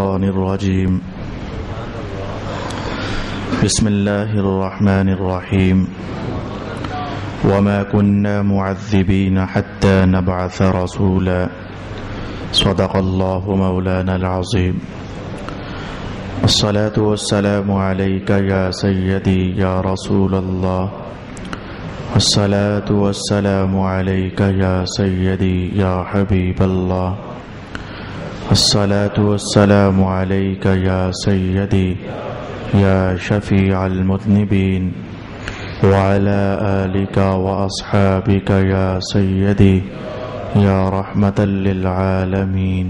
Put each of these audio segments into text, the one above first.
الشيطان الرجيم بسم الله الرحمن الرحيم وما كنا معذبين حتى نبعث رسولا صدق الله مولانا العظيم الصلاة والسلام عليك يا سيدي يا رسول الله الصلاة والسلام عليك يا سيدي يا حبيب الله الصلاة والسلام عليك يا سيدي يا شفيع المذنبين وعلى آلك وأصحابك يا سيدي يا رحمة للعالمين.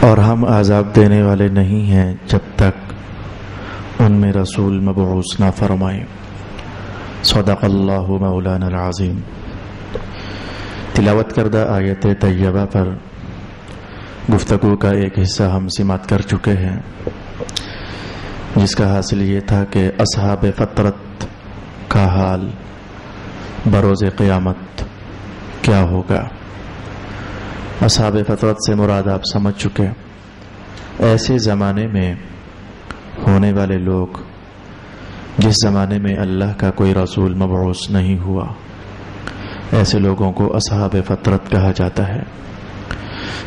اور ہم عذاب دینے والے نہیں ہیں جب تک ان میں رسول مبعوث نہ فرمائیں. صدق اللہ مولانا العظیم. تلاوت کردہ آیت طیبہ پر گفتگو کا ایک حصہ ہم سماعت کر چکے ہیں، جس کا حاصل یہ تھا کہ اصحاب فطرت کا حال بروز قیامت کیا ہوگا. اصحاب فطرت سے مراد آپ سمجھ چکے. ایسے زمانے میں ہونے والے لوگ جس زمانے میں اللہ کا کوئی رسول مبعوث نہیں ہوا، ایسے لوگوں کو اصحاب فطرت کہا جاتا ہے.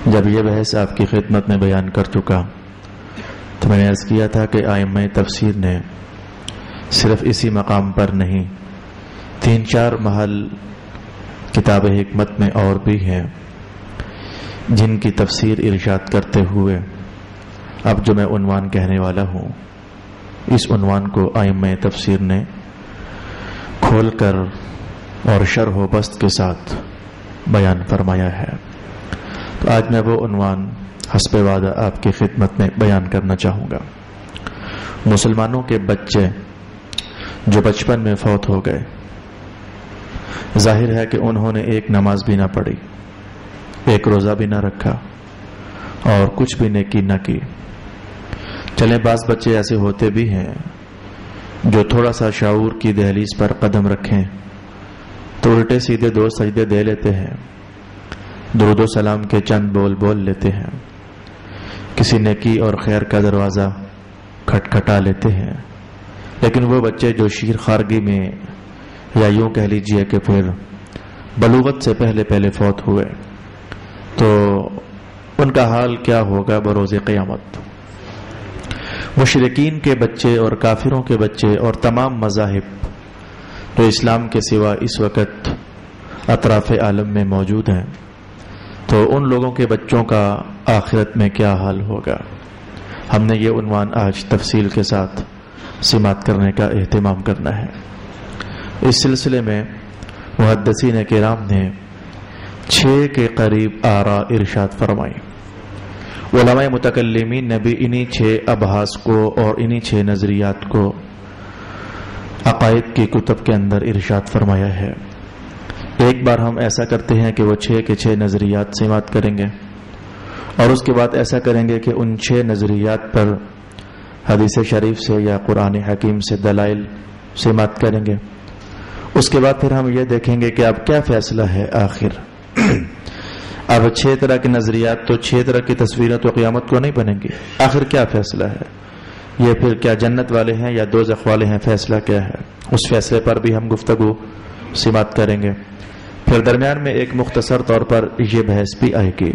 جب یہ بحث آپ کی خدمت میں بیان کر چکا تو میں نے عرض کیا تھا کہ ائمہ تفسیر نے صرف اسی مقام پر نہیں، 3-4 محل کتاب حکمت میں اور بھی ہیں جن کی تفسیر ارشاد کرتے ہوئے اب جو میں عنوان کہنے والا ہوں، اس عنوان کو ائمہ تفسیر نے کھول کر اور شرح و بسط کے ساتھ بیان فرمایا ہے. تو آج میں وہ عنوان حسب وعدہ آپ کی خدمت میں بیان کرنا چاہوں گا. مسلمانوں کے بچے جو بچپن میں فوت ہو گئے، ظاہر ہے کہ انہوں نے ایک نماز بھی نہ پڑھی، ایک روزہ بھی نہ رکھا اور کچھ بھی نیکی نہ کی. چلیں بعض بچے ایسے ہوتے بھی ہیں جو تھوڑا سا شعور کی دہلیز پر قدم رکھیں تو الٹے سیدھے 2 سجدے دے لیتے ہیں، درود و سلام کے چند بول لیتے ہیں، کسی نیکی اور خیر کا دروازہ کھٹکھٹا لیتے ہیں. لیکن وہ بچے جو شیر خارگی میں یا یوں کہہ لیجئے کہ پھر بلوغت سے پہلے فوت ہوئے، تو ان کا حال کیا ہوگا بروز قیامت. مشرکین کے بچے اور کافروں کے بچے اور تمام مذاہب جو اسلام کے سوا اس وقت اطراف عالم میں موجود ہیں، تو ان لوگوں کے بچوں کا آخرت میں کیا حال ہوگا. ہم نے یہ عنوان آج تفصیل کے ساتھ سماعت کرنے کا اہتمام کرنا ہے. اس سلسلے میں محدثین کرام نے 6 کے قریب آراء ارشاد فرمائی. علماء متکلمین نے بھی انہی 6 ابحاث کو اور انہی 6 نظریات کو عقائد کی کتب کے اندر ارشاد فرمایا ہے. ایک بار ہم ایسا کرتے ہیں کہ وہ 6 کے 6 نظریات سماعت کریں گے، اور اس کے بعد ایسا کریں گے کہ ان 6 نظریات پر حدیث شریف سے یا قرآن حکیم سے دلائل سماعت کریں گے. اس کے بعد پھر ہم یہ دیکھیں گے کہ اب کیا فیصلہ ہے آخر. اب 6 طرح کے نظریات تو 6 طرح کی تصویریں تو قیامت کو نہیں بنیں گی. آخر کیا فیصلہ ہے؟ یہ پھر کیا جنت والے ہیں یا دوزخ والے ہیں؟ فیصلہ کیا ہے؟ اس فیصلے پر بھی ہم گفتگو سماعت کریں گے. پھر درمیان میں ایک مختصر طور پر یہ بحث بھی آئے گی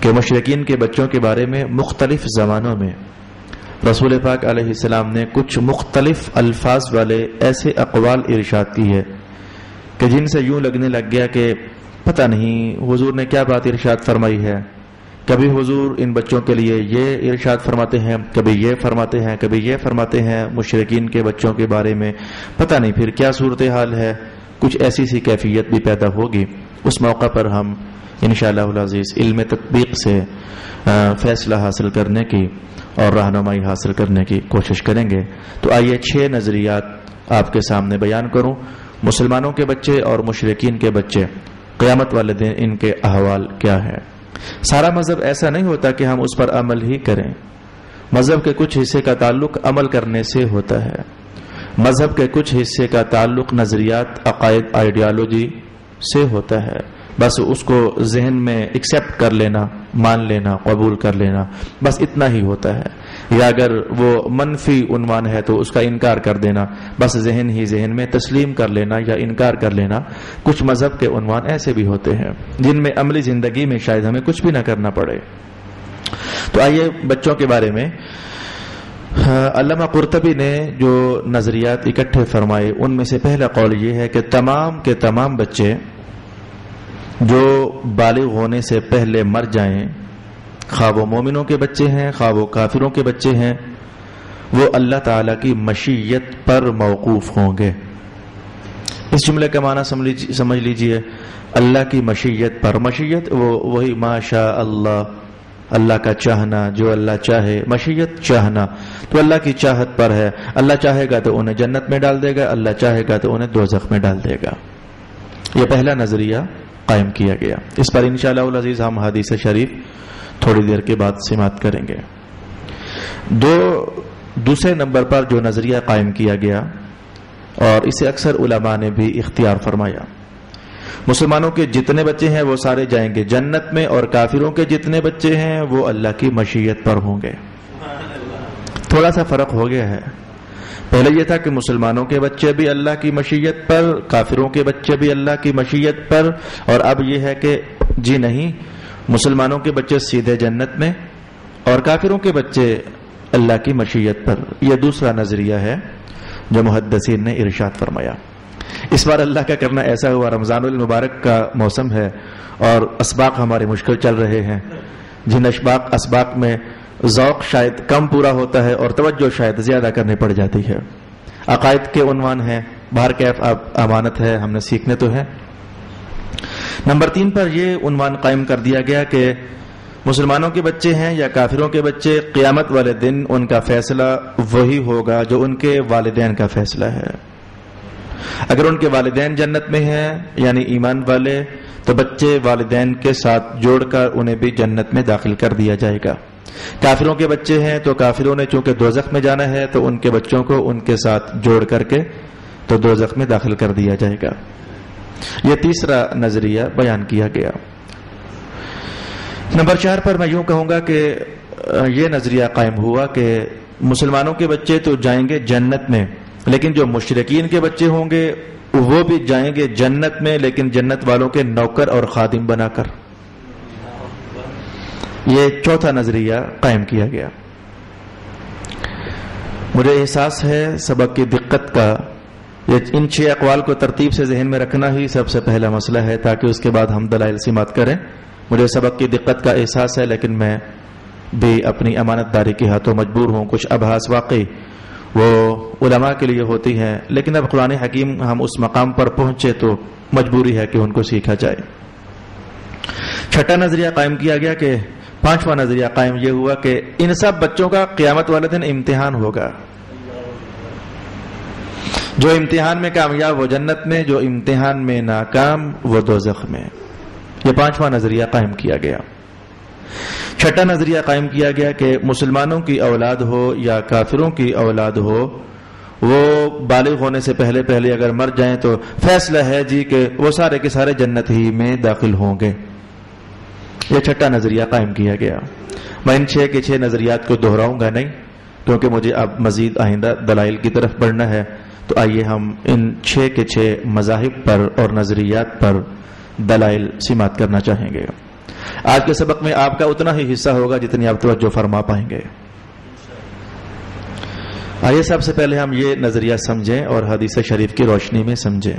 کہ مشرکین کے بچوں کے بارے میں مختلف زمانوں میں رسول پاک علیہ السلام نے کچھ مختلف الفاظ والے ایسے اقوال ارشاد کی ہے کہ جن سے یوں لگنے لگ گیا کہ پتہ نہیں حضور نے کیا بات ارشاد فرمائی ہے. کبھی حضور ان بچوں کے لیے یہ ارشاد فرماتے ہیں، کبھی یہ فرماتے ہیں، کبھی یہ فرماتے ہیں. مشرکین کے بچوں کے بارے میں پتہ نہیں پھر کیا صورتحال ہے. کچھ ایسی سی کیفیت بھی پیدا ہوگی. اس موقع پر ہم انشاءاللہ العزیز علم تطبیق سے فیصلہ حاصل کرنے کی اور رہنمائی حاصل کرنے کی کوشش کریں گے. تو آئیے 6 نظریات آپ کے سامنے بیان کروں. مسلمانوں کے بچے اور مشرکین کے بچے قیامت والے دن ان کے احوال کیا ہے. سارا مذہب ایسا نہیں ہوتا کہ ہم اس پر عمل ہی کریں. مذہب کے کچھ حصے کا تعلق عمل کرنے سے ہوتا ہے. مذہب کے کچھ حصے کا تعلق نظریات، عقائد، آئیڈیالوجی سے ہوتا ہے، بس اس کو ذہن میں ایکسیپٹ کر لینا، مان لینا، قبول کر لینا، بس اتنا ہی ہوتا ہے. یا اگر وہ منفی عنوان ہے تو اس کا انکار کر دینا، بس ذہن ہی ذہن میں تسلیم کر لینا یا انکار کر لینا. کچھ مذہب کے عنوان ایسے بھی ہوتے ہیں جن میں عملی زندگی میں شاید ہمیں کچھ بھی نہ کرنا پڑے. تو آئیے بچوں کے بارے میں علامہ قرطبی نے جو نظریات اکٹھے فرمائے ان میں سے پہلا قول یہ ہے کہ تمام کے تمام بچے جو بالغ ہونے سے پہلے مر جائیں، خواہ وہ مومنوں کے بچے ہیں خواہ وہ کافروں کے بچے ہیں، وہ اللہ تعالی کی مشیت پر موقوف ہوں گے. اس جملے کا معنی سمجھ لیجئے، اللہ کی مشیت پر. مشیت وہی ما شاء اللہ، اللہ کا چاہنا، جو اللہ چاہے. مشیت چاہنا، تو اللہ کی چاہت پر ہے. اللہ چاہے گا تو انہیں جنت میں ڈال دے گا، اللہ چاہے گا تو انہیں دوزخ میں ڈال دے گا. یہ پہلا نظریہ قائم کیا گیا. اس پر انشاءاللہ العزیز ہم حدیث شریف تھوڑی دیر کے بعد سماعت کریں گے. دوسرے نمبر پر جو نظریہ قائم کیا گیا اور اسے اکثر علماء نے بھی اختیار فرمایا، مسلمانوں کے جتنے بچے ہیں وہ سارے جائیں گے جنت میں، اور کافروں کے جتنے بچے ہیں وہ اللہ کی مشیت پر ہوں گے. تھوڑا سا فرق ہو گیا ہے. پہلے یہ تھا کہ مسلمانوں کے بچے بھی اللہ کی مشیت پر، کافروں کے بچے بھی اللہ کی مشیت پر، اور اب یہ ہے کہ جی نہیں، مسلمانوں کے بچے سیدھے جنت میں اور کافروں کے بچے اللہ کی مشیت پر. یہ دوسرا نظریہ ہے جو محدثین نے ارشاد فرمایا. اس بار اللہ کا کرنا ایسا ہوا، رمضان المبارک کا موسم ہے اور اسباق ہمارے مشکل چل رہے ہیں، جن اسباق میں ذوق شاید کم پورا ہوتا ہے اور توجہ شاید زیادہ کرنی پڑ جاتی ہے. عقائد کے عنوان ہیں، باہر کیف امانت ہے، ہم نے سیکھنے تو ہے. نمبر 3 پر یہ عنوان قائم کر دیا گیا کہ مسلمانوں کے بچے ہیں یا کافروں کے بچے، قیامت والے دن ان کا فیصلہ وہی ہوگا جو ان کے والدین کا فیصلہ ہے. اگر ان کے والدین جنت میں ہیں یعنی ایمان والے، تو بچے والدین کے ساتھ جوڑ کر انہیں بھی جنت میں داخل کر دیا جائے گا. کافروں کے بچے ہیں تو کافروں نے چونکہ دوزخ میں جانا ہے تو ان کے بچوں کو ان کے ساتھ جوڑ کر کے تو دوزخ میں داخل کر دیا جائے گا. یہ تیسرا نظریہ بیان کیا گیا. نمبر 4 پر میں یوں کہوں گا کہ یہ نظریہ قائم ہوا کہ مسلمانوں کے بچے تو جائیں گے جنت میں، لیکن جو مشرکین کے بچے ہوں گے وہ بھی جائیں گے جنت میں، لیکن جنت والوں کے نوکر اور خادم بنا کر. یہ چوتھا نظریہ قائم کیا گیا. مجھے احساس ہے سبق کی دقت کا. ان 6 اقوال کو ترتیب سے ذہن میں رکھنا ہی سب سے پہلا مسئلہ ہے، تاکہ اس کے بعد ہم دلائل سماعت کریں. مجھے سبق کی دقت کا احساس ہے، لیکن میں بھی اپنی امانت داری کے ہاتھوں مجبور ہوں. کچھ ابحاث واقعی وہ علماء کے لیے ہوتی ہیں، لیکن اب قرآن حکیم ہم اس مقام پر پہنچے تو مجبوری ہے کہ ان کو سیکھا جائے. چھٹا نظریہ قائم کیا گیا کہ 5واں نظریہ قائم یہ ہوا کہ ان سب بچوں کا قیامت والے دن امتحان ہوگا. جو امتحان میں کامیاب وہ جنت میں، جو امتحان میں ناکام وہ دوزخ میں. یہ 5واں نظریہ قائم کیا گیا. چھٹا نظریہ قائم کیا گیا کہ مسلمانوں کی اولاد ہو یا کافروں کی اولاد ہو، وہ بالغ ہونے سے پہلے اگر مر جائیں تو فیصلہ ہے جی کہ وہ سارے کے سارے جنت ہی میں داخل ہوں گے. یہ چھٹا نظریہ قائم کیا گیا. میں ان 6 کے 6 نظریات کو دہراؤں گا نہیں، کیونکہ مجھے اب مزید آئندہ دلائل کی طرف بڑھنا ہے. تو آئیے ہم ان 6 کے 6 مذاہب پر اور نظریات پر دلائل سماعت کرنا چاہیں گے. آج کے سبق میں آپ کا اتنا ہی حصہ ہوگا جتنی آپ توجہ فرما پائیں گے. آئیے سب سے پہلے ہم یہ نظریہ سمجھیں اور حدیث شریف کی روشنی میں سمجھیں.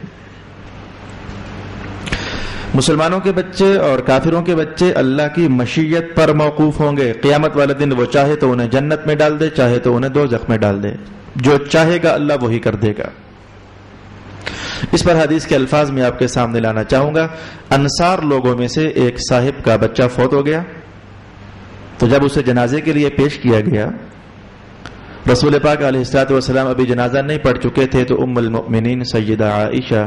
مسلمانوں کے بچے اور کافروں کے بچے اللہ کی مشیت پر موقوف ہوں گے. قیامت والے دن وہ چاہے تو انہیں جنت میں ڈال دے، چاہے تو انہیں دوزخ میں ڈال دے. جو چاہے گا اللہ وہی کر دے گا. اس پر حدیث کے الفاظ میں آپ کے سامنے لانا چاہوں گا. انصار لوگوں میں سے ایک صاحب کا بچہ فوت ہو گیا، تو جب اسے جنازے کے لیے پیش کیا گیا، رسول پاک علیہ الصلوۃ والسلام ابھی جنازہ نہیں پڑھ چکے تھے، تو ام المؤمنین سیدہ عائشہ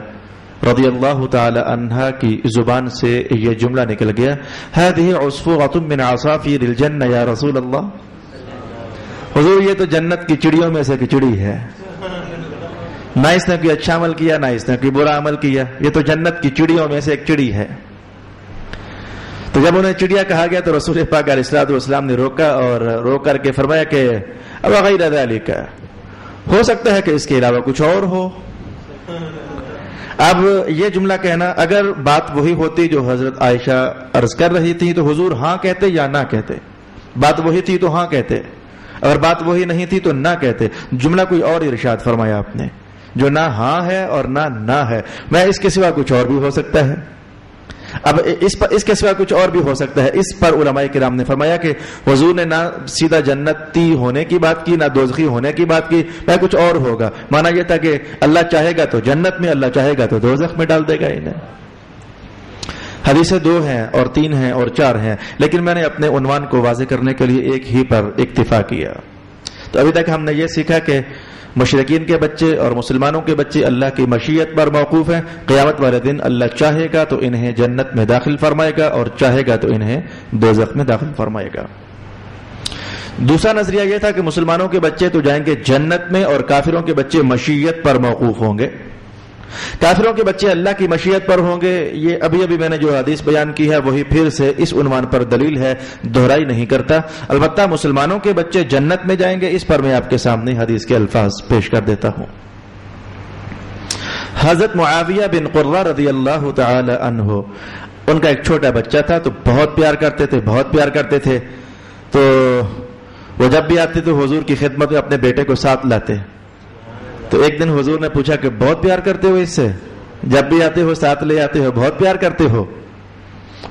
رضی اللہ تعالی عنہا کی زبان سے یہ جملہ نکل گیا، هذه عصفورة من عصافیر الجنہ یا رسول اللہ. حضور یہ تو جنت کی چڑیوں میں سے ایک چڑی ہے. نہ اس نے کوئی اچھا عمل کیا، نہ اس نے کوئی برا عمل کیا، یہ تو جنت کی چڑیوں میں سے ایک چڑی ہے۔ تو جب انہیں چڑیا کہا گیا تو رسول پاک علیہ الصلوۃ والسلام نے روکا اور رو کر کے فرمایا کہ اب غیر ذالک، ہو سکتا ہے کہ اس کے علاوہ کچھ اور ہو۔ اب یہ جملہ کہنا، اگر بات وہی ہوتی جو حضرت عائشہ عرض کر رہی تھی تو حضور ہاں کہتے یا نہ کہتے؟ بات وہی تھی تو ہاں کہتے، اگر بات وہی نہیں تھی تو نہ کہتے۔ جملہ کوئی اور ارشاد فرمایا آپ نے جو نہ ہاں ہے اور نہ ہے، میں اس کے سوا کچھ اور بھی ہو سکتا ہے۔ اب اس کے سوا کچھ اور بھی ہو سکتا ہے۔ اس پر علماء کرام نے فرمایا کہ حضور نے نہ سیدھا جنتی ہونے کی بات کی، نہ دوزخی ہونے کی بات کی، میں کچھ اور ہوگا۔ مانا یہ تھا کہ اللہ چاہے گا تو جنت میں، اللہ چاہے گا تو دوزخ میں ڈال دے گا انہیں۔ حدیثیں 2 ہیں اور 3 ہیں اور 4 ہیں، لیکن میں نے اپنے عنوان کو واضح کرنے کے لیے ایک ہی پر اکتفا کیا۔ تو ابھی تک ہم نے یہ سیکھا کہ مشرکین کے بچے اور مسلمانوں کے بچے اللہ کی مشیت پر موقوف ہیں۔ قیامت والے دن اللہ چاہے گا تو انہیں جنت میں داخل فرمائے گا اور چاہے گا تو انہیں دوزخ میں داخل فرمائے گا۔ دوسرا نظریہ یہ تھا کہ مسلمانوں کے بچے تو جائیں گے جنت میں اور کافروں کے بچے مشیت پر موقوف ہوں گے۔ کافروں کے بچے اللہ کی مشیت پر ہوں گے۔ یہ ابھی میں نے جو حدیث بیان کی ہے وہی پھر سے اس عنوان پر دلیل ہے، دہرائی نہیں کرتا۔ البتہ مسلمانوں کے بچے جنت میں جائیں گے، اس پر میں آپ کے سامنے حدیث کے الفاظ پیش کر دیتا ہوں۔ حضرت معاویہ بن قرہ رضی اللہ تعالی عنہ، ان کا ایک چھوٹا بچہ تھا تو بہت پیار کرتے تھے۔ تو وہ جب بھی آتے تو حضور کی خدمت میں اپنے بیٹے کو ساتھ لاتے۔ تو ایک دن حضور نے پوچھا کہ بہت پیار کرتے ہو اس سے، جب بھی آتے ہو ساتھ لے آتے ہو، بہت پیار کرتے ہو۔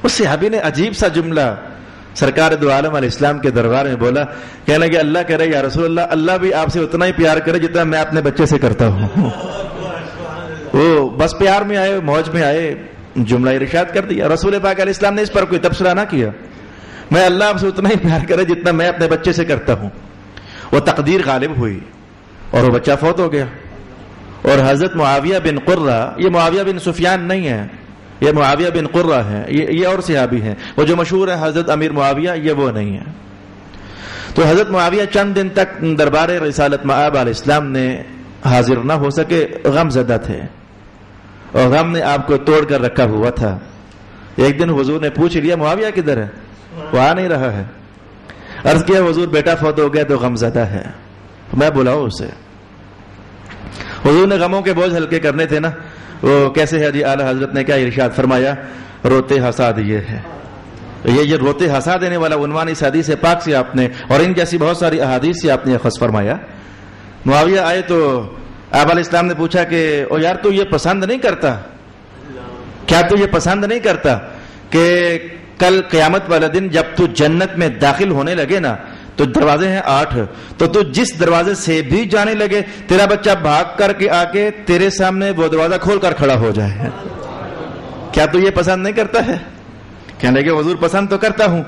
اس صحابی نے عجیب سا جملہ سرکار دو عالم علیہ السلام کے دربار میں بولا، کہنے لگے اللہ کہہ رہے یا رسول اللہ، اللہ بھی آپ سے اتنا ہی پیار کرے جتنا میں اپنے بچے سے کرتا ہوں۔ وہ بس پیار میں آئے، موج میں آئے، جملہ ارشاد کر دیا۔ رسول پاک علیہ السلام نے اس پر کوئی تبصرہ نہ کیا، میں اللہ آپ سے اتنا ہی پیار کرے جتنا میں اپنے بچے سے کرتا ہوں۔ وہ تقدیر غالب ہوئی اور وہ بچہ فوت ہو گیا۔ اور حضرت معاویہ بن قرہ، یہ معاویہ بن سفیان نہیں ہے، یہ معاویہ بن قرہ ہے، یہ اور صحابی ہیں۔ وہ جو مشہور ہے حضرت امیر معاویہ، یہ وہ نہیں ہے۔ تو حضرت معاویہ چند دن تک دربار رسالت مآب علیہ السلام نے حاضر نہ ہو سکے، غم زدہ تھے اور غم نے آپ کو توڑ کر رکھا ہوا تھا۔ ایک دن حضور نے پوچھ لیا معاویہ کدھر ہے، وہ آ نہیں رہا ہے۔ عرض کیا حضور بیٹا فوت ہو گیا تو غم زدہ ہے، میں بلاؤ اسے۔ حضور نے غموں کے بوجھ ہلکے کرنے تھے نا، وہ کیسے ہے جی؟ اعلی حضرت نے کیا ارشاد فرمایا، روتے ہنسا دیے ہے۔ یہ روتے ہنسا دینے والا عنوان اس حدیث پاک سے آپ نے اور ان جیسی بہت ساری احادیث سے آپ نے اخذ فرمایا۔ معاویہ آئے تو آپ علیہ السلام نے پوچھا کہ او یار تو یہ پسند نہیں کرتا، کیا تو یہ پسند نہیں کرتا کہ کل قیامت والا دن جب تو جنت میں داخل ہونے لگے نا تو دروازے ہیں 8، تو تو جس دروازے سے بھی جانے لگے تیرا بچہ بھاگ کر کے آ کے تیرے سامنے وہ دروازہ کھول کر کھڑا ہو جائے، کیا تو یہ پسند نہیں کرتا ہے؟ کہنے لگے حضور پسند تو کرتا ہوں۔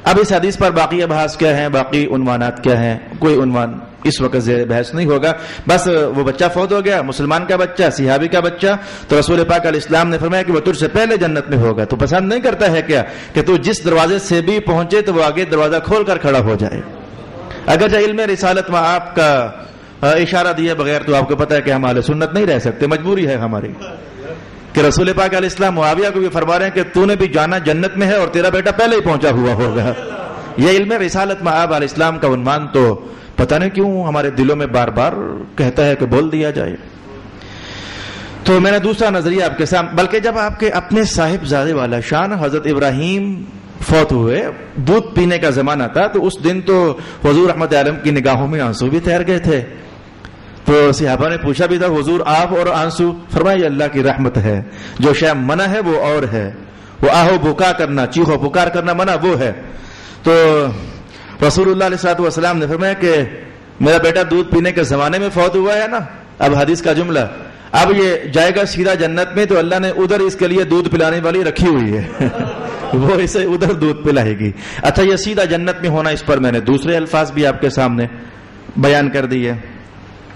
اب اس حدیث پر باقی ابحاث کیا ہیں، باقی عنوانات کیا ہیں، کوئی عنوان اس وقت بحث نہیں ہوگا۔ بس وہ بچہ فوت ہو گیا، مسلمان کا بچہ، صحابی کا بچہ، تو رسول پاک علیہ السلام نے فرمایا کہ وہ تجھ سے پہلے جنت میں ہوگا۔ تو پسند نہیں کرتا ہے کیا کہ تو جس دروازے سے بھی پہنچے تو وہ آگے دروازہ کھول کر کھڑا ہو جائے؟ اگرچہ علم رسالت میں آپ کا اشارہ دیے بغیر تو آپ کو پتا ہے کہ ہم اہل سنت نہیں رہ سکتے، مجبوری ہے ہماری کہ رسول پاک علیہ السلام معاویہ کو بھی فرما رہے ہیں کہ تو نے بھی جانا جنت میں ہے اور تیرا بیٹا پہلے ہی پہنچا ہوا ہوگا۔ یہ علم رسالت مآب علیہ السلام کا عنوان تو پتہ نہیں کیوں ہمارے دلوں میں بار بار کہتا ہے کہ بول دیا جائے۔ تو میں نے دوسرا نظریہ آپ کے سامنے، بلکہ جب آپ کے اپنے صاحب زادے والا شان حضرت ابراہیم فوت ہوئے، دودھ پینے کا زمانہ تھا، تو اس دن تو حضور رحمت عالم کی نگاہوں میں آنسو بھی تیر گئے تھے۔ تو صحابہ نے پوچھا بھی تھا حضور آپ اور آنسو؟ فرمایا یہ اللہ کی رحمت ہے، جو شے منع ہے وہ اور ہے، وہ آہو بکا کرنا، چیخو پکار کرنا منع وہ ہے۔ تو رسول اللہ علیہ الصلوۃ والسلام نے فرمایا کہ میرا بیٹا دودھ پینے کے زمانے میں فوت ہوا ہے نا، اب حدیث کا جملہ، اب یہ جائے گا سیدھا جنت میں، تو اللہ نے ادھر اس کے لیے دودھ پلانے والی رکھی ہوئی ہے وہ اسے ادھر دودھ پلائے گی۔ اچھا یہ سیدھا جنت میں ہونا، اس پر میں نے دوسرے الفاظ بھی آپ کے سامنے بیان کر دیے۔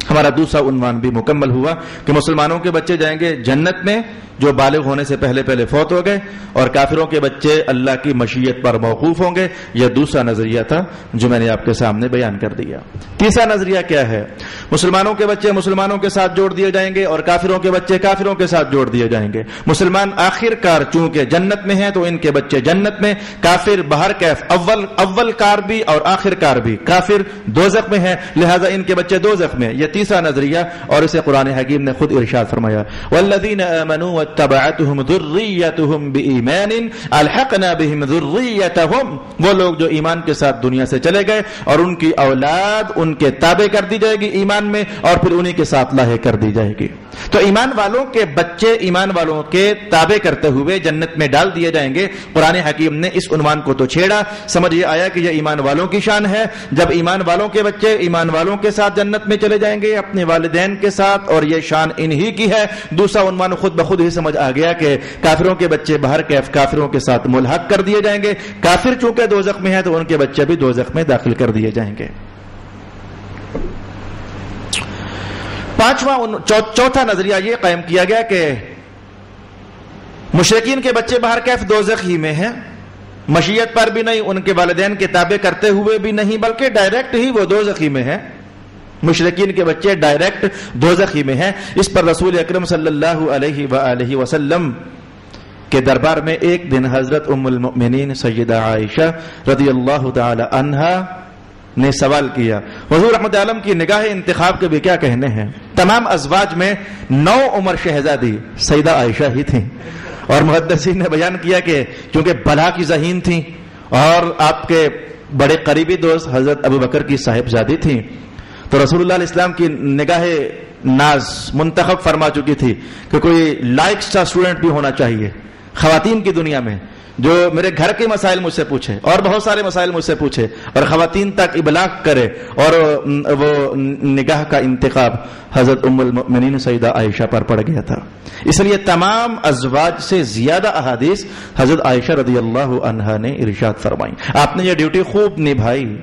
ہمارا دوسرا عنوان بھی مکمل ہوا کہ مسلمانوں کے بچے جائیں گے جنت میں جو بالغ ہونے سے پہلے پہلے فوت ہو گئے، اور کافروں کے بچے اللہ کی مشیت پر موقوف ہوں گے. یہ دوسرا نظریہ تھا جو میں نے آپ کے سامنے بیان کر دیا. تیسرا نظریہ کیا ہے؟ مسلمانوں کے بچے مسلمانوں کے ساتھ جوڑ دیے جائیں گے اور کافروں کے بچے کافروں کے ساتھ جوڑ دیے جائیں گے. مسلمان آخر کار چونکہ جنت میں ہیں تو ان کے بچے جنت میں، کافر بہر کیف اول کار بھی اور آخر کار بھی، کافر دوزخ میں ہے لہذا ان کے بچے دوزخ میں. یہ تیسرا نظریہ، اور اسے قرآن حکیم نے خود ارشاد فرمایا والذین آمنوا واتبعتهم ذریتهم بإیمان الحقنا بهم ذریتهم، وہ لوگ جو ایمان کے ساتھ دنیا سے چلے گئے اور ان کی اولاد ان کے تابع کر دی جائے گی ایمان میں، اور پھر انہی کے ساتھ لاحق کر دی جائے گی. تو ایمان والوں کے بچے ایمان والوں کے تابع کرتے ہوئے جنت میں ڈال دیے جائیں گے. قرآن حکیم نے اس عنوان کو تو چھیڑا، سمجھ یہ آیا کہ یہ ایمان والوں کی شان ہے. جب ایمان والوں کے بچے ایمان والوں کے ساتھ جنت میں چلے جائیں گے اپنے والدین کے ساتھ، اور یہ شان انہی کی ہے. دوسرا عنوان خود بخود ہی سمجھ آ گیا کہ کافروں کے بچے بہر کیف کافروں کے ساتھ ملحق کر دیے جائیں گے. کافر چونکہ دوزخ میں ہے تو ان کے بچے بھی دوزخ میں داخل کر دیے جائیں گے. چوتھا نظریہ یہ قائم کیا گیا کہ مشرکین کے بچے بہر کیف دوزخ ہی میں ہیں، مشیت پر بھی نہیں، ان کے والدین کے تابع کرتے ہوئے بھی نہیں، بلکہ ڈائریکٹ ہی وہ دوزخ ہی میں ہیں. مشرکین کے بچے ڈائریکٹ دوزخ ہی میں ہیں. اس پر رسول اکرم صلی اللہ علیہ وآلہ وسلم کے دربار میں ایک دن حضرت ام المؤمنین سیدہ عائشہ رضی اللہ تعالی عنہا نے سوال کیا. حضور رحمت عالم کی نگاہ انتخاب کے بھی کیا کہنے ہیں. تمام ازواج میں 9 عمر شہزادی سیدہ عائشہ ہی تھیں، اور محدثین نے بیان کیا کہ چونکہ بلا کی ذہین تھیں اور آپ کے بڑے قریبی دوست حضرت ابو بکر کی صاحبزادی تھیں، تو رسول اللہ علیہ السلام کی نگاہ ناز منتخب فرما چکی تھی کہ کوئی لائق سا اسٹوڈنٹ بھی ہونا چاہیے خواتین کی دنیا میں، جو میرے گھر کے مسائل مجھ سے پوچھے اور بہت سارے مسائل مجھ سے پوچھے اور خواتین تک ابلاغ کرے. اور وہ نگاہ کا انتخاب حضرت ام المؤمنین سیدہ عائشہ پر پڑ گیا تھا. اس لیے تمام ازواج سے زیادہ احادیث حضرت عائشہ رضی اللہ عنہا نے ارشاد فرمائی. آپ نے یہ ڈیوٹی خوب نبھائی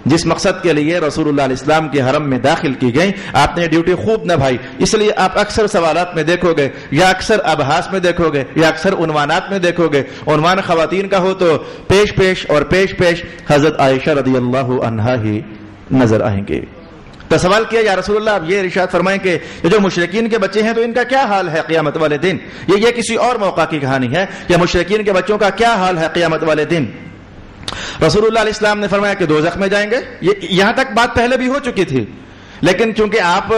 جس مقصد کے لیے رسول اللہ علیہ السلام کے حرم میں داخل کی گئی. آپ نے ڈیوٹی خوب نبھائی. اس لیے آپ اکثر سوالات میں دیکھو گے یا اکثر ابحاث میں دیکھو گے یا اکثر عنوانات میں دیکھو گے، عنوان خواتین کا ہو تو پیش حضرت عائشہ رضی اللہ عنہا ہی نظر آئیں گے. تو سوال کیا یا رسول اللہ آپ یہ ارشاد فرمائیں کہ یہ جو مشرکین کے بچے ہیں تو ان کا کیا حال ہے قیامت والے دن؟ یہ کسی اور موقع کی کہانی ہے. یا مشرکین کے بچوں کا کیا حال ہے قیامت والے دن؟ رسول اللہ علیہ السلام نے فرمایا کہ دوزخ میں جائیں گے. یہاں تک بات پہلے بھی ہو چکی تھی، لیکن چونکہ آپ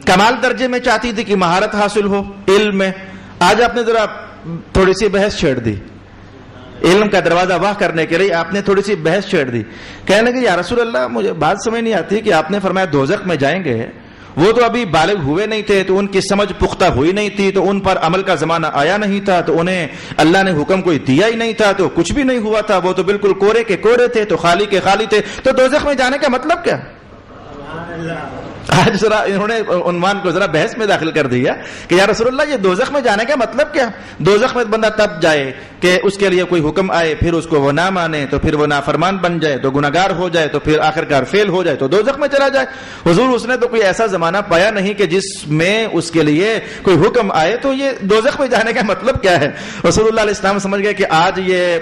کمال درجے میں چاہتی تھی کہ مہارت حاصل ہو علم میں، آج آپ نے ذرا تھوڑی سی بحث چھیڑ دی. علم کا دروازہ واہ کرنے کے لیے آپ نے تھوڑی سی بحث چھیڑ دی. کہنے لگے یا رسول اللہ مجھے بات سمجھ نہیں آتی کہ آپ نے فرمایا دوزخ میں جائیں گے، وہ تو ابھی بالغ ہوئے نہیں تھے تو ان کی سمجھ پختہ ہوئی نہیں تھی، تو ان پر عمل کا زمانہ آیا نہیں تھا، تو انہیں اللہ نے حکم کوئی دیا ہی نہیں تھا، تو کچھ بھی نہیں ہوا تھا، وہ تو بالکل کورے کے کورے تھے، تو خالی کے خالی تھے. تو دوزخ میں جانے کا مطلب کیا؟ آج ذرا انہوں نے عنوان کو ذرا بحث میں داخل کر دیا کہ یا رسول اللہ یہ دوزخ میں جانے کا مطلب کیا؟ دوزخ میں بندہ تب جائے کہ اس کے لیے کوئی حکم آئے، پھر اس کو وہ نہ مانے، تو پھر وہ نافرمان بن جائے، تو گناہگار ہو جائے، تو پھر آخرکار فیل ہو جائے، تو دوزخ میں چلا جائے. حضور اس نے تو کوئی ایسا زمانہ پایا نہیں کہ جس میں اس کے لیے کوئی حکم آئے. تو یہ دوزخ میں جانے کا مطلب کیا ہے؟ رسول اللہ علیہ السلام سمجھ گئے کہ آج یہ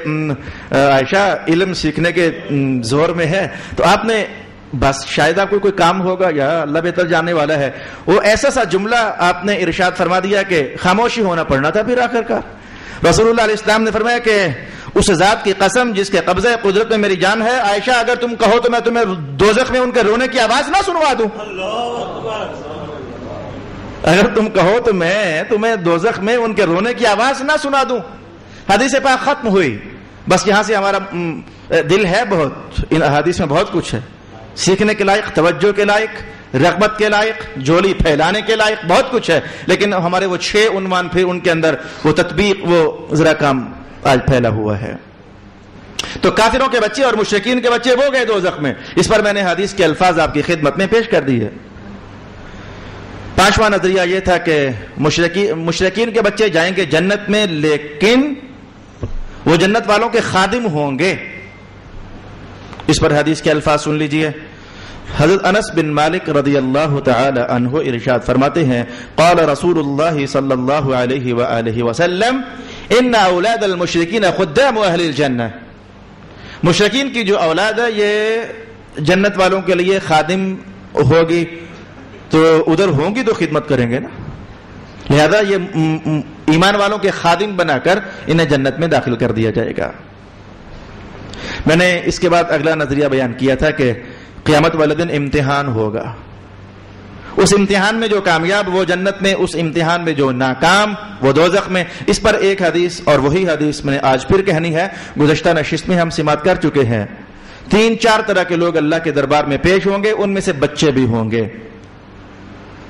عائشہ علم سیکھنے کے زور میں ہے، تو آپ نے بس شاید آپ کو کوئی کام ہوگا یا اللہ بہتر جاننے والا ہے، وہ ایسا سا جملہ آپ نے ارشاد فرما دیا کہ خاموشی ہونا پڑنا تھا. پھر آخرکار رسول اللہ علیہ السلام نے فرمایا کہ اس ذات کی قسم جس کے قبضہ قدرت میں میری جان ہے، عائشہ اگر تم کہو تو میں تمہیں دوزخ میں ان کے رونے کی آواز نہ سنوا دوں. اگر تم کہو تو میں تمہیں دوزخ میں ان کے رونے کی آواز نہ سنا دوں. حدیث پاک ختم ہوئی. بس یہاں سے ہمارا دل ہے بہت، ان احادیث میں بہت کچھ ہے، سیکھنے کے لائق، توجہ کے لائق، رغبت کے لائق، جولی پھیلانے کے لائق بہت کچھ ہے. لیکن ہمارے وہ 6 عنوان پھر ان کے اندر وہ تطبیق، وہ ذرا کام آج پھیلا ہوا ہے. تو کافروں کے بچے اور مشرکین کے بچے وہ گئے دوزخ میں. اس پر میں نے حدیث کے الفاظ آپ کی خدمت میں پیش کر دی ہے. 5واں نظریہ یہ تھا کہ مشرکین کے بچے جائیں گے جنت میں، لیکن وہ جنت والوں کے خادم ہوں گے. اس پر حدیث کے الفاظ سن لیجئے. حضرت انس بن مالک رضی اللہ تعالی عنہ ارشاد فرماتے ہیں قال رسول اللہ صلی اللہ علیہ وآلہ وسلم ان اولاد المشرکین خدام اہل الجنہ، مشرکین کی جو اولاد ہے یہ جنت والوں کے لیے خادم ہوگی، تو ادھر ہوں گی تو خدمت کریں گے نا، لہذا یہ ایمان والوں کے خادم بنا کر انہیں جنت میں داخل کر دیا جائے گا۔ میں نے اس کے بعد اگلا نظریہ بیان کیا تھا کہ قیامت والے دن امتحان ہوگا، اس امتحان میں جو کامیاب وہ جنت میں، اس امتحان میں جو ناکام وہ دوزخ میں۔ اس پر ایک حدیث اور وہی حدیث میں نے آج پھر کہنی ہے، گزشتہ نشست میں ہم سماعت کر چکے ہیں۔ 3-4 طرح کے لوگ اللہ کے دربار میں پیش ہوں گے، ان میں سے بچے بھی ہوں گے،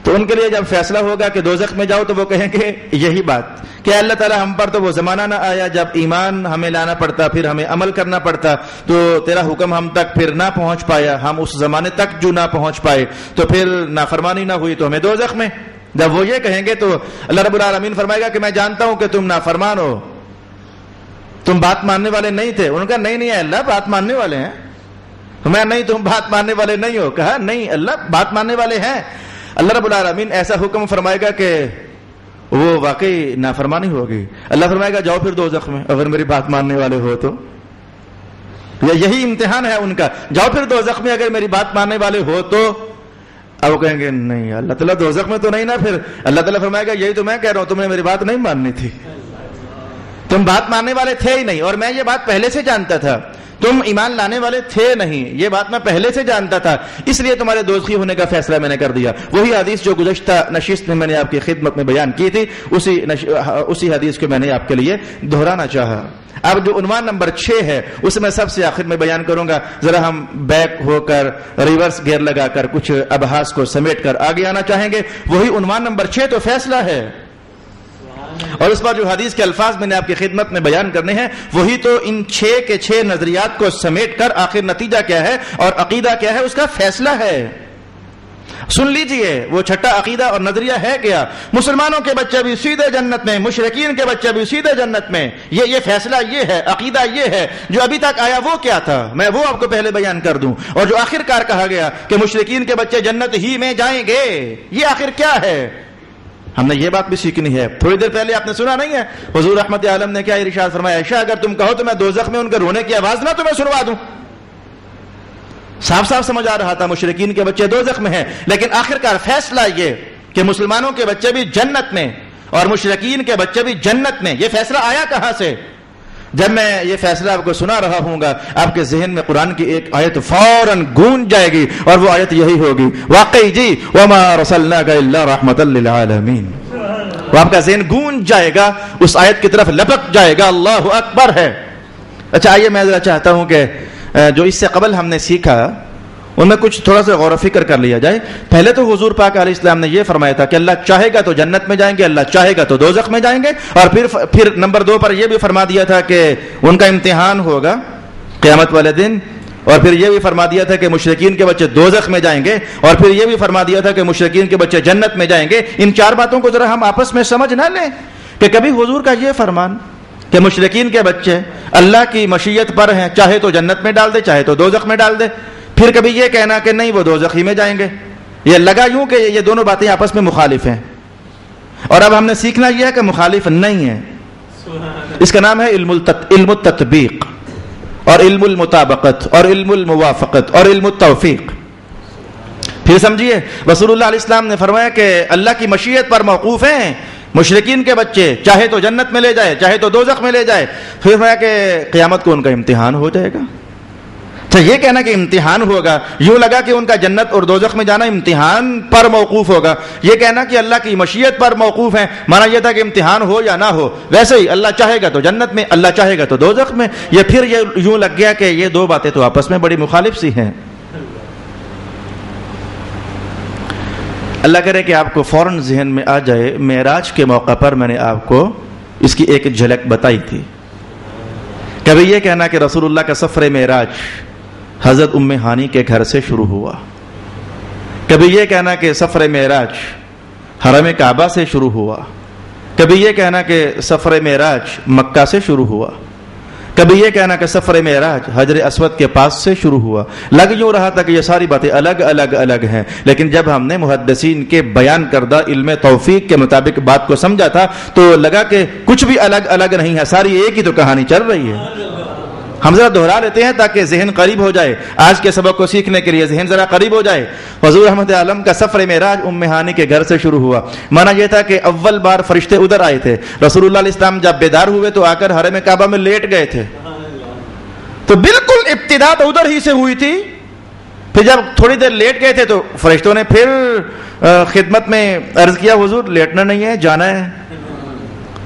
تو ان کے لیے جب فیصلہ ہوگا کہ دوزخ میں جاؤ تو وہ کہیں گے یہی بات کہ اللہ تعالیٰ ہم پر تو وہ زمانہ نہ آیا جب ایمان ہمیں لانا پڑتا، پھر ہمیں عمل کرنا پڑتا، تو تیرا حکم ہم تک پھر نہ پہنچ پایا، ہم اس زمانے تک جو نہ پہنچ پائے تو پھر نافرمانی نہ ہوئی تو ہمیں دوزخ میں۔ جب وہ یہ کہیں گے تو اللہ رب العالمین فرمائے گا کہ میں جانتا ہوں کہ تم نافرمان ہو، تم بات ماننے والے نہیں تھے۔ ان کا نہیں ہے اللہ بات ماننے والے ہیں، میں نہیں تم بات ماننے والے نہیں ہو، کہا نہیں اللہ بات ماننے والے ہیں۔ اللہ رب العالمین ایسا حکم فرمائے گا کہ وہ واقعی نافرمانی ہوگی، اللہ فرمائے گا جاؤ پھر دوزخ میں اگر میری بات ماننے والے ہو تو، یہی امتحان ہے ان کا، جاؤ پھر دوزخ میں اگر میری بات ماننے والے ہو تو۔ اب وہ کہیں گے نہیں اللہ تعالیٰ دوزخ میں تو نہیں نا، پھر اللہ تعالیٰ فرمائے گا یہی تو میں کہہ رہا ہوں، تم نے میری بات نہیں ماننی تھی، تم بات ماننے والے تھے ہی نہیں، اور میں یہ بات پہلے سے جانتا تھا، تم ایمان لانے والے تھے نہیں، یہ بات میں پہلے سے جانتا تھا، اس لیے تمہارے دوزخی ہونے کا فیصلہ میں نے کر دیا۔ وہی حدیث جو گزشتہ نشست میں نے آپ کی خدمت میں بیان کی تھی، اسی حدیث کو میں نے آپ کے لیے دہرانا چاہا۔ اب جو عنوان نمبر 6 ہے اس میں سب سے آخر میں بیان کروں گا، ذرا ہم بیک ہو کر ریورس گیئر لگا کر کچھ ابحاث کو سمیٹ کر آگے آنا چاہیں گے۔ وہی عنوان نمبر 6 تو فیصلہ ہے، اور اس پر جو حدیث کے الفاظ میں نے آپ کی خدمت میں بیان کرنے ہیں وہی تو ان 6 کے 6 نظریات کو سمیٹ کر آخر نتیجہ کیا ہے اور عقیدہ کیا ہے اس کا فیصلہ ہے۔ سن لیجئے وہ چھٹا عقیدہ اور نظریہ ہے کیا؟ مسلمانوں کے بچے بھی سیدھے جنت میں، مشرکین کے بچے بھی سیدھے جنت میں، یہ فیصلہ یہ ہے، عقیدہ یہ ہے۔ جو ابھی تک آیا وہ کیا تھا میں وہ آپ کو پہلے بیان کر دوں، اور جو آخر کار کہا گیا کہ مشرکین کے بچے جنت ہی میں جائیں گے، یہ آخر کیا ہے؟ ہم نے یہ بات بھی سیکھنی ہے۔ تھوڑی دیر پہلے آپ نے سنا نہیں ہے حضور رحمت عالم نے کیا ارشاد فرمایا؟ عائشہ اگر تم کہو تو میں دوزخ میں ان کے رونے کی آواز نہ تمہیں سنوا دوں۔ صاف صاف سمجھ آ رہا تھا مشرکین کے بچے دوزخ میں ہیں، لیکن آخرکار فیصلہ یہ کہ مسلمانوں کے بچے بھی جنت میں اور مشرکین کے بچے بھی جنت میں۔ یہ فیصلہ آیا کہاں سے؟ جب میں یہ فیصلہ آپ کو سنا رہا ہوں گا آپ کے ذہن میں قرآن کی ایک آیت فوراً گونج جائے گی، اور وہ آیت یہی ہوگی واقعی جی وما رسلناک الا رحمۃ للعالمین۔ وہ آپ کا ذہن گونج جائے گا، اس آیت کی طرف لپک جائے گا، اللہ اکبر ہے۔ اچھا آئیے میں ذرا چاہتا ہوں کہ جو اس سے قبل ہم نے سیکھا ان میں کچھ تھوڑا سا غور و فکر کر لیا جائے۔ پہلے تو حضور پاک علیہ السلام نے یہ فرمایا تھا کہ اللہ چاہے گا تو جنت میں جائیں گے، اللہ چاہے گا تو دوزخ میں جائیں گے، اور پھر نمبر 2 پر یہ بھی فرما دیا تھا کہ ان کا امتحان ہوگا قیامت والے دن، اور پھر یہ بھی فرما دیا تھا کہ مشرکین کے بچے دوزخ میں جائیں گے، اور پھر یہ بھی فرما دیا تھا کہ مشرکین کے بچے جنت میں جائیں گے۔ ان 4 باتوں کو ذرا ہم آپس میں سمجھ نہ لیں کہ کبھی حضور کا یہ فرمان کہ مشرکین کے بچے اللہ کی مشیت پر ہیں، چاہے تو جنت میں ڈال دے چاہے تو دوزخ میں ڈال دے، پھر کبھی یہ کہنا کہ نہیں وہ دوزخ ہی میں جائیں گے، یہ لگا یوں کہ یہ دونوں باتیں آپس میں مخالف ہیں۔ اور اب ہم نے سیکھنا یہ ہے کہ مخالف نہیں ہے، اس کا نام ہے علم التطبیق اور علم المطابقت اور علم الموافقت اور علم التوفیق۔ پھر سمجھیے رسول اللہ علیہ السلام نے فرمایا کہ اللہ کی مشیت پر موقوف ہیں مشرکین کے بچے، چاہے تو جنت میں لے جائے چاہے تو دوزخ میں لے جائے۔ پھر فرمایا کہ قیامت کو ان کا امتحان ہو جائے گا۔ تو یہ کہنا کہ امتحان ہوگا، یوں لگا کہ ان کا جنت اور دوزخ میں جانا امتحان پر موقوف ہوگا۔ یہ کہنا کہ اللہ کی مشیت پر موقوف ہے، مانا یہ تھا کہ امتحان ہو یا نہ ہو، ویسے ہی اللہ چاہے گا تو جنت میں، اللہ چاہے گا تو دوزخ میں۔ یہ پھر یہ یوں لگ گیا کہ یہ 2 باتیں تو آپس میں بڑی مخالف سی ہیں۔ اللہ کرے کہ آپ کو فوراً ذہن میں آ جائے، معراج کے موقع پر میں نے آپ کو اس کی ایک جھلک بتائی تھی۔ کبھی یہ کہنا کہ رسول اللہ کا سفر معراج حضرت ام ہانی کے گھر سے شروع ہوا، کبھی یہ کہنا کہ سفر معراج حرم کعبہ سے شروع ہوا، کبھی یہ کہنا کہ سفر معراج مکہ سے شروع ہوا، کبھی یہ کہنا کہ سفر معراج حجر اسود کے پاس سے شروع ہوا. لگ یوں رہا تھا کہ یہ ساری باتیں الگ الگ الگ ہیں، لیکن جب ہم نے محدثین کے بیان کردہ علم توفیق کے مطابق بات کو سمجھا تھا تو لگا کہ کچھ بھی الگ الگ نہیں ہے، ساری ایک ہی تو کہانی چل رہی ہے. ہم ذرا دہرا لیتے ہیں تاکہ ذہن قریب ہو جائے، آج کے سبق کو سیکھنے کے لیے ذہن ذرا قریب ہو جائے. حضور رحمت عالم کا سفر معراج ام ہانی کے گھر سے شروع ہوا. مانا یہ تھا کہ اول بار فرشتے ادھر آئے تھے. رسول اللہ علیہ السلام جب بیدار ہوئے تو آ کر حرم کعبہ میں لیٹ گئے تھے، تو بالکل ابتدا تو ادھر ہی سے ہوئی تھی. پھر جب تھوڑی دیر لیٹ گئے تھے تو فرشتوں نے پھر خدمت میں عرض کیا حضور لیٹنا نہیں ہے، جانا ہے.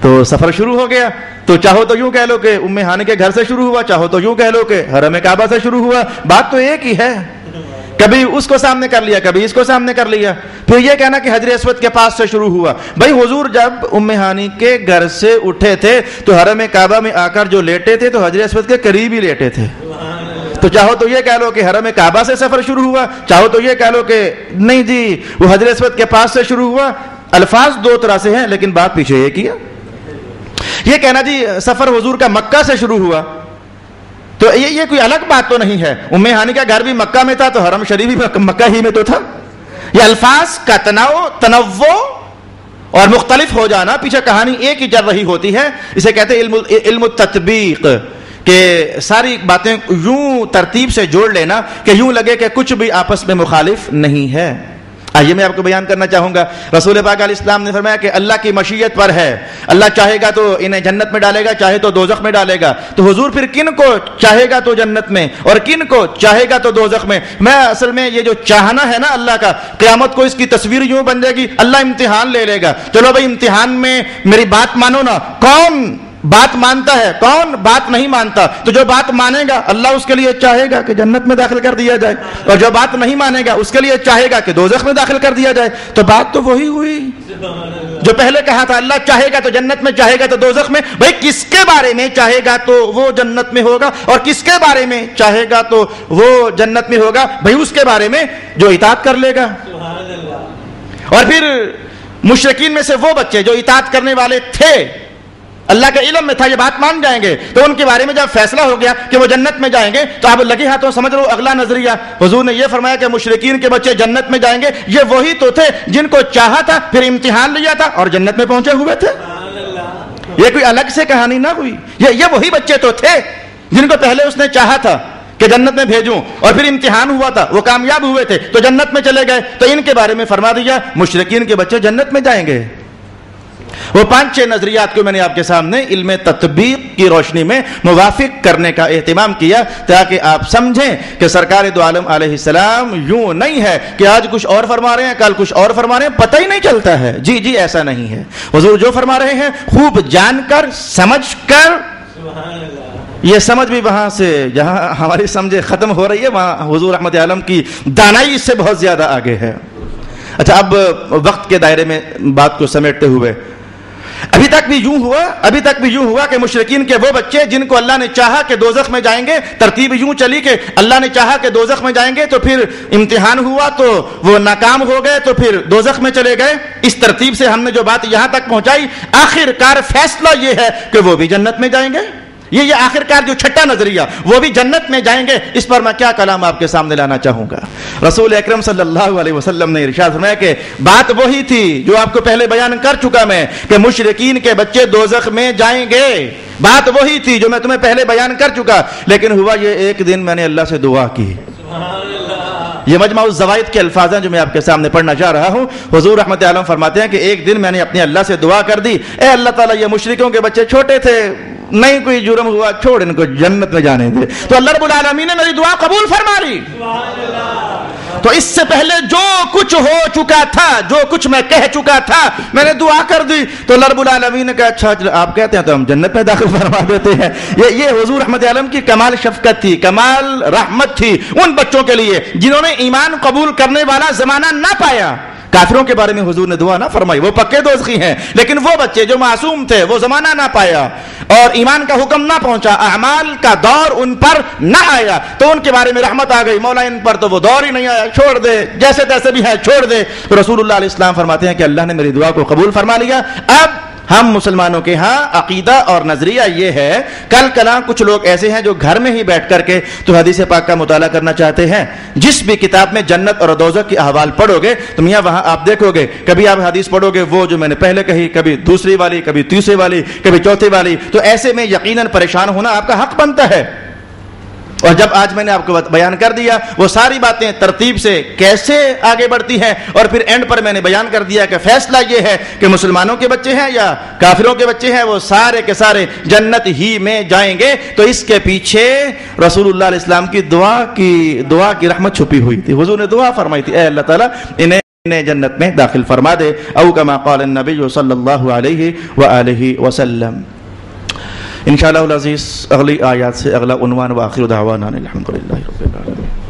تو سفر شروع ہو گیا. تو چاہو تو یوں کہہ لو کہ ام ہانی کے گھر سے شروع ہوا، چاہو تو یوں کہہ لو کہ حرم کعبہ سے شروع ہوا، بات تو ایک ہی ہے. کبھی اس کو سامنے کر لیا، کبھی اس کو سامنے کر لیا. پھر یہ کہنا کہ حجر اسود کے پاس سے شروع ہوا. بھائی حضور جب ام ہانی کے گھر سے اٹھے تھے تو حرم کعبہ میں آ کر جو لیٹے تھے تو حجر اسود کے قریب ہی لیٹے تھے. تو چاہو تو یہ کہہ لو کہ حرم کعبہ سے سفر شروع ہوا، چاہو تو یہ کہہ لو کہ نہیں جی وہ حجر اسود کے پاس سے شروع ہوا. الفاظ دو طرح سے ہیں لیکن بات پیچھے یہ کیا. یہ کہنا جی سفر حضور کا مکہ سے شروع ہوا تو یہ کوئی الگ بات تو نہیں ہے. ام ہانی کا گھر بھی مکہ میں تھا تو حرم شریف بھی مکہ ہی میں تو تھا. یہ الفاظ کا تنوع اور مختلف ہو جانا، پیچھے کہانی ایک ہی چل رہی ہوتی ہے. اسے کہتے ہیں علم التطبیق، کہ ساری باتیں یوں ترتیب سے جوڑ لینا کہ یوں لگے کہ کچھ بھی آپس میں مخالف نہیں ہے. آئیے میں آپ کو بیان کرنا چاہوں گا. رسول پاک علیہ السلام نے فرمایا کہ اللہ کی مشیت پر ہے، اللہ چاہے گا تو انہیں جنت میں ڈالے گا، چاہے تو دوزخ میں ڈالے گا. تو حضور پھر کن کو چاہے گا تو جنت میں اور کن کو چاہے گا تو دوزخ میں. میں اصل میں یہ جو چاہنا ہے نا اللہ کا، قیامت کو اس کی تصویر یوں بن جائے گی اللہ امتحان لے لے گا. چلو بھائی امتحان میں میری بات مانو نا. کون بات مانتا ہے، کون بات نہیں مانتا؟ تو جو بات مانے گا اللہ اس کے لیے چاہے گا کہ جنت میں داخل کر دیا جائے، اور جو بات نہیں مانے گا اس کے لیے چاہے گا کہ دوزخ میں داخل کر دیا جائے. تو بات تو وہی ہوئی جو پہلے کہا تھا، اللہ چاہے گا تو جنت میں، چاہے گا تو دوزخ میں. بھائی کس کے بارے میں چاہے گا تو وہ جنت میں ہوگا اور کس کے بارے میں چاہے گا تو وہ جنت میں ہوگا؟ بھائی اس کے بارے میں جو اطاعت کر لے گا. اور پھر مشرکین میں سے وہ بچے جو اطاعت کرنے والے تھے، اللہ کے علم میں تھا یہ بات مان جائیں گے، تو ان کے بارے میں جب فیصلہ ہو گیا کہ وہ جنت میں جائیں گے تو اب لگے ہاتھوں سمجھ لو اگلا نظریہ. حضور نے یہ فرمایا کہ مشرکین کے بچے جنت میں جائیں گے. یہ وہی تو تھے جن کو چاہا تھا، پھر امتحان لیا تھا اور جنت میں پہنچے ہوئے تھے. یہ کوئی الگ سے کہانی نہ ہوئی. یہ وہی بچے تو تھے جن کو پہلے اس نے چاہا تھا کہ جنت میں بھیجوں اور پھر امتحان ہوا تھا، وہ کامیاب ہوئے تھے تو جنت میں چلے گئے. تو ان کے بارے میں فرما دیا مشرکین کے بچے جنت میں جائیں گے. وہ 5-6 نظریات کو میں نے آپ کے سامنے علم تطبیق کی روشنی میں موافق کرنے کا اہتمام کیا تاکہ آپ سمجھیں کہ سرکار دو عالم علیہ السلام یوں نہیں ہے کہ آج کچھ اور فرما رہے ہیں کل کچھ اور فرما رہے ہیں، پتہ ہی نہیں چلتا ہے. جی ایسا نہیں ہے. حضور جو فرما رہے ہیں خوب جان کر سمجھ کر، یہ سمجھ بھی وہاں سے جہاں ہماری سمجھ ختم ہو رہی ہے وہاں حضور رحمت عالم کی دانائی اس سے بہت زیادہ آگے ہے. اچھا اب وقت کے دائرے میں بات کو سمیٹتے ہوئے، ابھی تک بھی یوں ہوا کہ مشرکین کے وہ بچے جن کو اللہ نے چاہا کہ دوزخ میں جائیں گے، ترتیب یوں چلی کہ اللہ نے چاہا کہ دوزخ میں جائیں گے تو پھر امتحان ہوا تو وہ ناکام ہو گئے تو پھر دوزخ میں چلے گئے. اس ترتیب سے ہم نے جو بات یہاں تک پہنچائی، آخر کار فیصلہ یہ ہے کہ وہ بھی جنت میں جائیں گے. یہ آخر کار جو چھٹا نظریہ، وہ بھی جنت میں جائیں گے. اس پر میں کیا کلام آپ کے سامنے لانا چاہوں گا. رسول اکرم صلی اللہ علیہ وسلم نے ارشاد فرمایا کہ بات وہی تھی جو آپ کو پہلے بیان کر چکا میں کہ مشرکین کے بچے دوزخ میں جائیں گے. بات وہی تھی جو میں تمہیں پہلے بیان کر چکا، لیکن ہوا یہ ایک دن میں نے اللہ سے دعا کی. یہ مجمع الزوائد کے الفاظ ہیں جو میں آپ کے سامنے پڑھنا چاہ رہا ہوں. حضور رحمت عالم فرماتے ہیں کہ ایک دن میں نے اپنے اللہ سے دعا کر دی، اے اللہ تعالیٰ یہ مشرکوں کے بچے چھوٹے تھے، نہیں کوئی جرم ہوا، چھوڑ ان کو جنت میں جانے دے. تو اللہ رب العالمین نے میری دعا قبول فرما لی. تو اس سے پہلے جو کچھ ہو چکا تھا، جو کچھ میں کہہ چکا تھا، میں نے دعا کر دی. تو اللہ رب العالمین نے کہا اچھا آپ کہتے ہیں تو ہم جنت میں داخل فرما دیتے ہیں. یہ حضور رحمت عالم کی کمال شفقت تھی، کمال رحمت تھی ان بچوں کے لیے جنہوں نے ایمان قبول کرنے والا زمانہ نہ پایا. کافروں کے بارے میں حضور نے دعا نہ فرمائی، وہ پکے دوزخی ہیں. لیکن وہ بچے جو معصوم تھے، وہ زمانہ نہ پایا اور ایمان کا حکم نہ پہنچا، اعمال کا دور ان پر نہ آیا، تو ان کے بارے میں رحمت آ گئی. مولا ان پر تو وہ دور ہی نہیں آیا، چھوڑ دے، جیسے تیسے بھی ہے چھوڑ دے. تو رسول اللہ علیہ السلام فرماتے ہیں کہ اللہ نے میری دعا کو قبول فرما لیا. اب ہم مسلمانوں کے ہاں عقیدہ اور نظریہ یہ ہے، کل کلاں کچھ لوگ ایسے ہیں جو گھر میں ہی بیٹھ کر کے تو حدیث پاک کا مطالعہ کرنا چاہتے ہیں. جس بھی کتاب میں جنت اور دوزخ کے احوال پڑھو گے تو میاں وہاں آپ دیکھو گے، کبھی آپ حدیث پڑھو گے وہ جو میں نے پہلے کہی، کبھی دوسری والی، کبھی تیسری والی، کبھی چوتھی والی. تو ایسے میں یقیناً پریشان ہونا آپ کا حق بنتا ہے. اور جب آج میں نے آپ کو بیان کر دیا وہ ساری باتیں ترتیب سے کیسے آگے بڑھتی ہیں، اور پھر اینڈ پر میں نے بیان کر دیا کہ فیصلہ یہ ہے کہ مسلمانوں کے بچے ہیں یا کافروں کے بچے ہیں، وہ سارے کے سارے جنت ہی میں جائیں گے. تو اس کے پیچھے رسول اللہ علیہ السلام کی دعا کی رحمت چھپی ہوئی تھی. حضور نے دعا فرمائی تھی، اے اللہ تعالیٰ انہیں جنت میں داخل فرما دے، او کما قال النبی صلی اللہ علیہ وآلہ وسلم. انشاءاللہ العزیز اگلی آیات سے اگلا عنوان، وآخر دعوانا الحمدللہ رب العالمین.